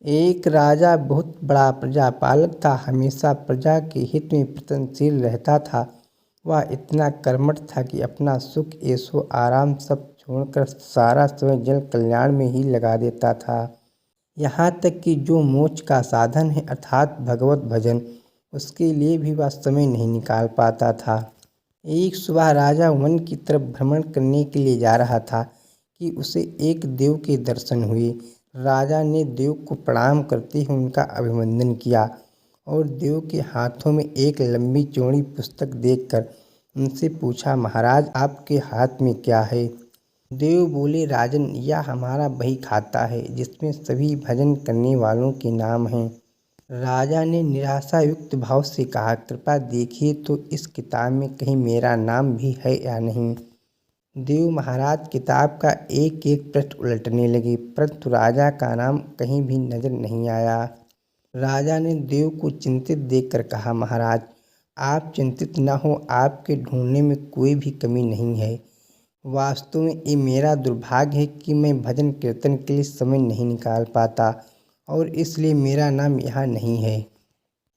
एक राजा बहुत बड़ा प्रजापालक था। हमेशा प्रजा के हित में प्रयत्नशील रहता था। वह इतना कर्मठ था कि अपना सुख ऐशो आराम सब छोड़कर सारा समय जन कल्याण में ही लगा देता था। यहाँ तक कि जो मोक्ष का साधन है अर्थात भगवत भजन, उसके लिए भी वह समय नहीं निकाल पाता था। एक सुबह राजा वन की तरफ भ्रमण करने के लिए जा रहा था कि उसे एक देव के दर्शन हुए। राजा ने देव को प्रणाम करते हुए उनका अभिवंदन किया और देव के हाथों में एक लंबी चौड़ी पुस्तक देखकर उनसे पूछा, महाराज आपके हाथ में क्या है? देव बोले, राजन यह हमारा बही खाता है जिसमें सभी भजन करने वालों के नाम हैं। राजा ने निराशा युक्त भाव से कहा, कृपया देखिए तो इस किताब में कहीं मेरा नाम भी है या नहीं। देव महाराज किताब का एक एक पृष्ठ उलटने लगे, परंतु राजा का नाम कहीं भी नजर नहीं आया। राजा ने देव को चिंतित देखकर कहा, महाराज आप चिंतित न हो, आपके ढूंढने में कोई भी कमी नहीं है। वास्तव में ये मेरा दुर्भाग्य है कि मैं भजन कीर्तन के लिए समय नहीं निकाल पाता और इसलिए मेरा नाम यहाँ नहीं है।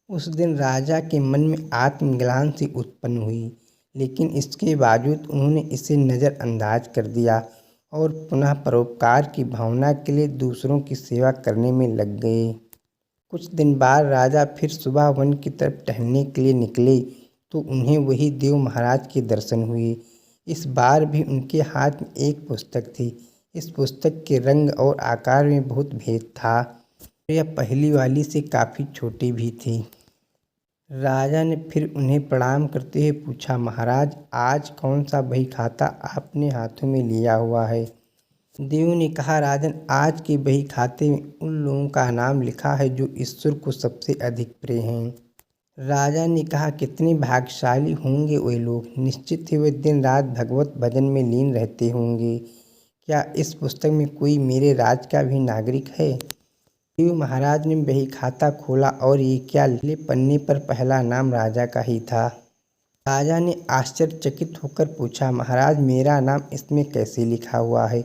उस दिन राजा के मन में आत्मग्लानि सी उत्पन्न हुई, लेकिन इसके बावजूद उन्होंने इसे नज़रअंदाज कर दिया और पुनः परोपकार की भावना के लिए दूसरों की सेवा करने में लग गए। कुछ दिन बाद राजा फिर सुबह वन की तरफ टहलने के लिए निकले तो उन्हें वही देव महाराज के दर्शन हुए। इस बार भी उनके हाथ में एक पुस्तक थी। इस पुस्तक के रंग और आकार में बहुत भेद था। यह पहली वाली से काफ़ी छोटी भी थी। राजा ने फिर उन्हें प्रणाम करते हुए पूछा, महाराज आज कौन सा बही खाता आपने हाथों में लिया हुआ है? देव ने कहा, राजन आज के बही खाते में उन लोगों का नाम लिखा है जो ईश्वर को सबसे अधिक प्रिय हैं। राजा ने कहा, कितने भाग्यशाली होंगे वे लोग, निश्चित ही वे दिन रात भगवत भजन में लीन रहते होंगे। क्या इस पुस्तक में कोई मेरे राज्य का भी नागरिक है? देव महाराज ने बही खाता खोला और ये क्या, पहले पन्ने पर पहला नाम राजा का ही था। राजा ने आश्चर्यचकित होकर पूछा, महाराज मेरा नाम इसमें कैसे लिखा हुआ है?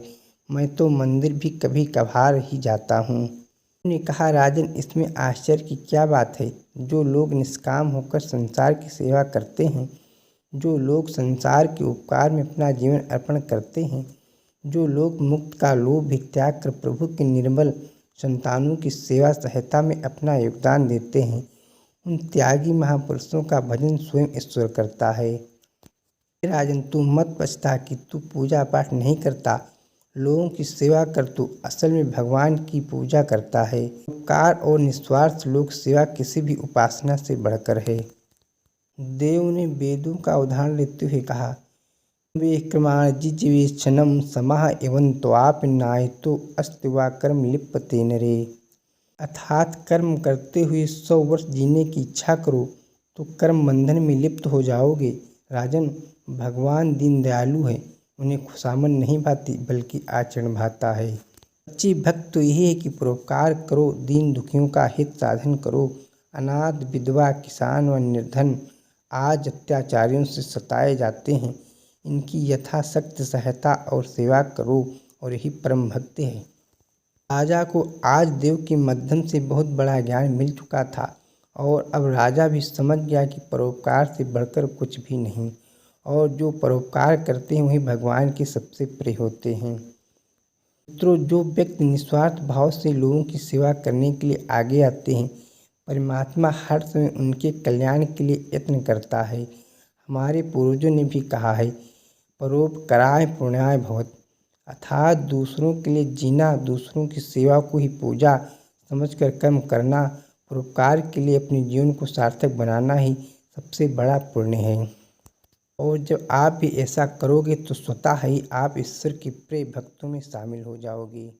मैं तो मंदिर भी कभी कभार ही जाता हूँ। उन्होंने कहा, राजन इसमें आश्चर्य की क्या बात है? जो लोग निष्काम होकर संसार की सेवा करते हैं, जो लोग संसार के उपकार में अपना जीवन अर्पण करते हैं, जो लोग मुक्त का लोभ भी त्याग कर प्रभु के निर्मल संतानों की सेवा सहायता में अपना योगदान देते हैं, उन त्यागी महापुरुषों का भजन स्वयं ईश्वर करता है। राजन तू मत पछता कि तू पूजा पाठ नहीं करता, लोगों की सेवा कर, तू असल में भगवान की पूजा करता है। उपकार और निस्वार्थ लोक सेवा किसी भी उपासना से बढ़कर है। देव ने वेदों का उदाहरण लेते हुए कहा, विक्रमार्जितवेक्षणं समः एवं त्वापि अस्ति वा कर्म लिप्यते नरे। अर्थात कर्म करते हुए 100 वर्ष जीने की इच्छा करो तो कर्म बंधन में लिप्त हो जाओगे। राजन भगवान दीन दयालु है, उन्हें खुशामद नहीं भाती बल्कि आचरण भाता है। सच्ची भक्त तो यही है कि परोपकार करो, दीन दुखियों का हित साधन करो। अनाथ विधवा किसान व निर्धन आज अत्याचारियों से सताए जाते हैं, इनकी यथाशक्ति सहायता और सेवा करो और यही परम भक्ति है। राजा को आज देव के माध्यम से बहुत बड़ा ज्ञान मिल चुका था और अब राजा भी समझ गया कि परोपकार से बढ़कर कुछ भी नहीं और जो परोपकार करते हैं वही भगवान के सबसे प्रिय होते हैं। मित्रों, जो व्यक्ति निस्वार्थ भाव से लोगों की सेवा करने के लिए आगे आते हैं, परमात्मा हर समय उनके कल्याण के लिए यत्न करता है। हमारे पूर्वजों ने भी कहा है, परोपकाराय पुण्याय भवत्, अर्थात दूसरों के लिए जीना, दूसरों की सेवा को ही पूजा समझकर कर्म करना, परोपकार के लिए अपने जीवन को सार्थक बनाना ही सबसे बड़ा पुण्य है। और जब आप भी ऐसा करोगे तो स्वतः ही आप ईश्वर के प्रिय भक्तों में शामिल हो जाओगे।